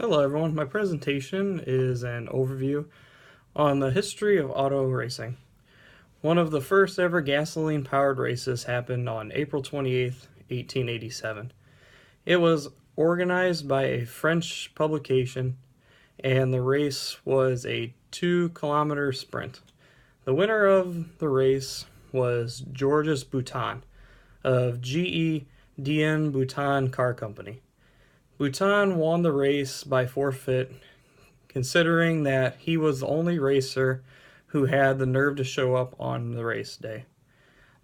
Hello everyone, my presentation is an overview on the history of auto racing. One of the first ever gasoline powered races happened on April 28th, 1887. It was organized by a French publication and the race was a 2 kilometer sprint. The winner of the race was Georges Bouton of GE Dien Bouton Car Company. Bouton won the race by forfeit, considering that he was the only racer who had the nerve to show up on the race day.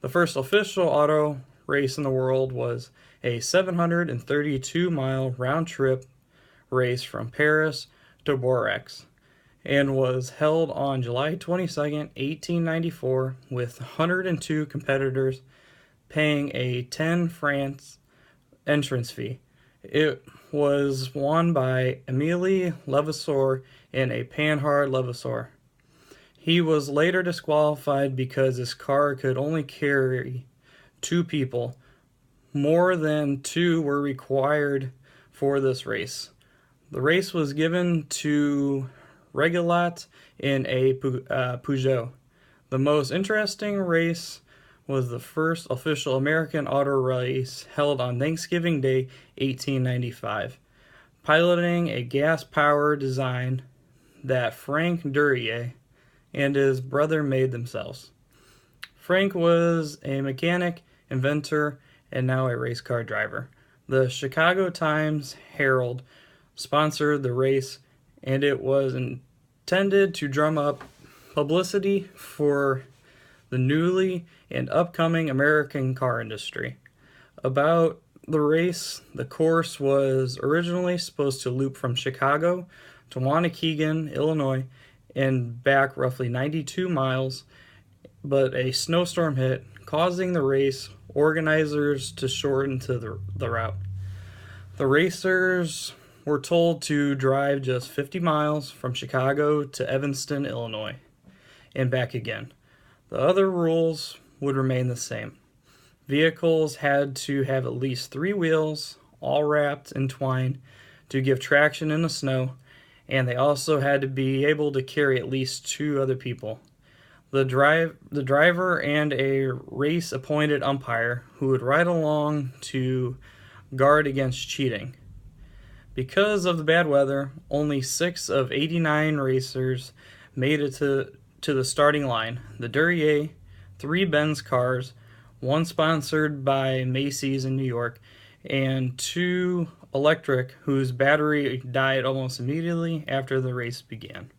The first official auto race in the world was a 732-mile round trip race from Paris to Bourg and was held on July 22nd, 1894, with 102 competitors paying a 10 francs entrance fee. It was won by Émile Levasseur in a Panhard Levasseur. He was later disqualified because his car could only carry 2 people. More than 2 were required for this race. The race was given to Regalat in a Peugeot. The most interesting race was the first official American auto race held on Thanksgiving Day, 1895, piloting a gas-powered design that Frank Duryea and his brother made themselves. Frank was a mechanic, inventor, and now a race car driver. The Chicago Times-Herald sponsored the race, and it was intended to drum up publicity for the newly and upcoming American car industry. About the race, the course was originally supposed to loop from Chicago to Waukegan, Illinois, and back roughly 92 miles, but a snowstorm hit, causing the race organizers to shorten to the route. The racers were told to drive just 50 miles from Chicago to Evanston, Illinois, and back again. The other rules would remain the same. Vehicles had to have at least 3 wheels, all wrapped in twine, to give traction in the snow, and they also had to be able to carry at least 2 other people. The driver and a race-appointed umpire who would ride along to guard against cheating. Because of the bad weather, only 6 of 89 racers made it to the starting line. The Duryea, 3 Benz cars, 1 sponsored by Macy's in New York, and 2 electric whose battery died almost immediately after the race began.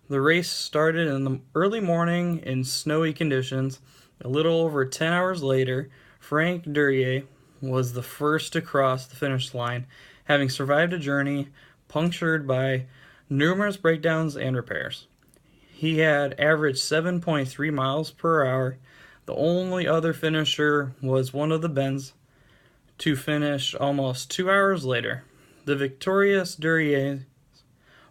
The race started in the early morning in snowy conditions. A little over 10 hours later, Frank Duryea was the first to cross the finish line, having survived a journey punctured by numerous breakdowns and repairs. He had averaged 7.3 miles per hour. The only other finisher was one of the Benz to finish almost 2 hours later. The victorious Duryea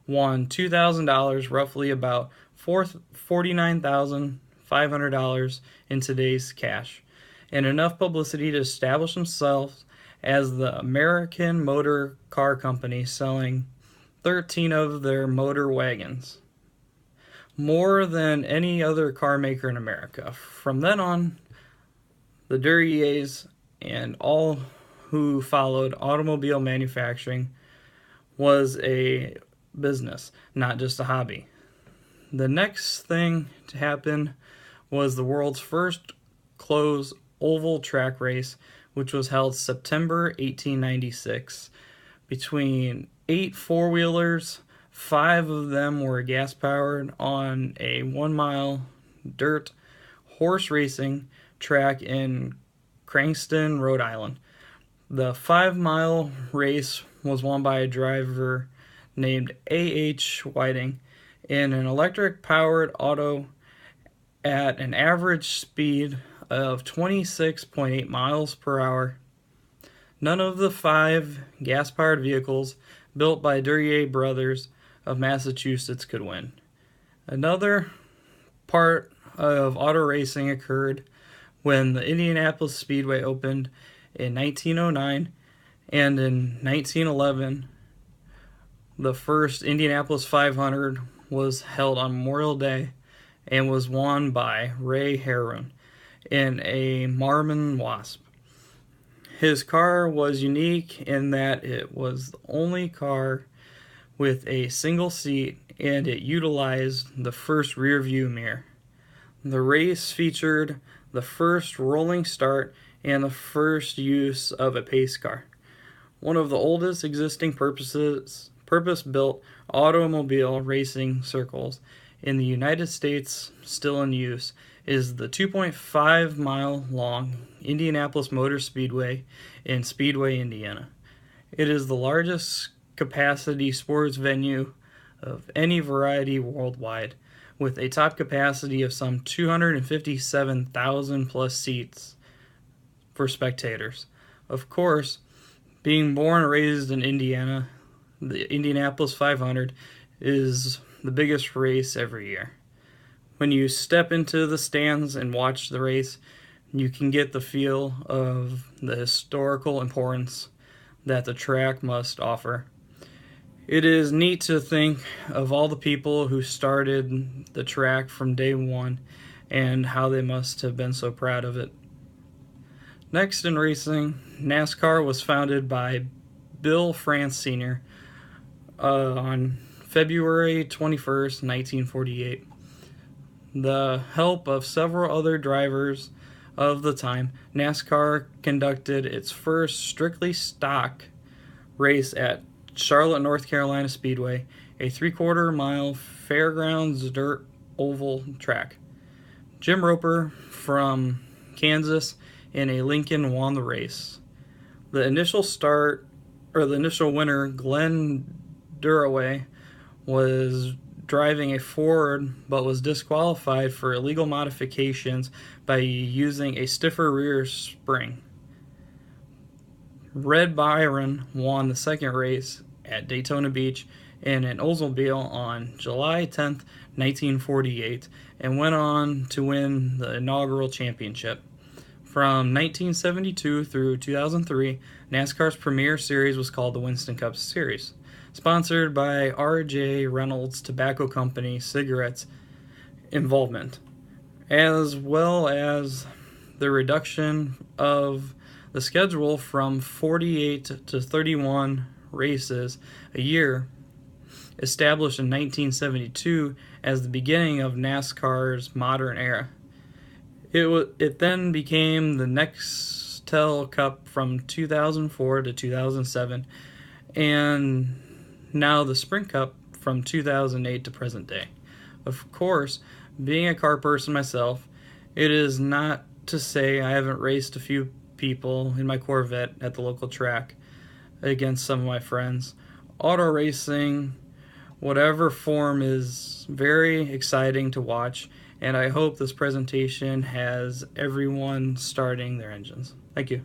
won $2,000, roughly about $49,500 in today's cash, and enough publicity to establish himself as the American Motor Car Company, selling 13 of their motor wagons, more than any other car maker in America. From then on, the Duryeas and all who followed automobile manufacturing was a business, not just a hobby. The next thing to happen was the world's first closed oval track race, which was held September 1896 between 8 four-wheelers. 5 of them were gas-powered on a 1-mile dirt horse racing track in Cranston, Rhode Island. The 5-mile race was won by a driver named A.H. Whiting in an electric-powered auto at an average speed of 26.8 miles per hour. None of the 5 gas-powered vehicles built by Duryea Brothers of Massachusetts could win. Another part of auto racing occurred when the Indianapolis Speedway opened in 1909, and in 1911 The first Indianapolis 500 was held on Memorial Day and was won by Ray Harroun in a Marmon Wasp. His car was unique in that it was the only car with a single seat and it utilized the first rear view mirror. The race featured the first rolling start and the first use of a pace car. One of the oldest existing purpose-built automobile racing circles in the United States still in use is the 2.5 mile long Indianapolis Motor Speedway in Speedway, Indiana. It is the largest capacity sports venue of any variety worldwide, with a top capacity of some 257,000 plus seats for spectators. Of course, being born and raised in Indiana, the Indianapolis 500 is the biggest race every year. When you step into the stands and watch the race, you can get the feel of the historical importance that the track must offer. It is neat to think of all the people who started the track from day one and how they must have been so proud of it. Next in racing, NASCAR was founded by Bill France Sr. On February 21st, 1948. The help of several other drivers of the time, NASCAR conducted its first strictly stock race at Charlotte, North Carolina Speedway, a 3/4 mile fairgrounds dirt oval track. Jim Roper from Kansas in a Lincoln won the race. The initial winner, Glenn Duraway, was driving a Ford but was disqualified for illegal modifications by using a stiffer rear spring. Red Byron won the second race at Daytona Beach in an Oldsmobile on July 10th, 1948, and went on to win the inaugural championship. From 1972 through 2003, NASCAR's premier series was called the Winston Cup Series, sponsored by R.J. Reynolds Tobacco Company cigarettes involvement, as well as the reduction of the schedule from 48 to 31 races a year, established in 1972 as the beginning of NASCAR's modern era. It then became the Nextel Cup from 2004 to 2007, and now the Sprint Cup from 2008 to present day. Of course, being a car person myself, it is not to say I haven't raced a few people in my Corvette at the local track against some of my friends. Auto racing, whatever form, is very exciting to watch, and I hope this presentation has everyone starting their engines. Thank you.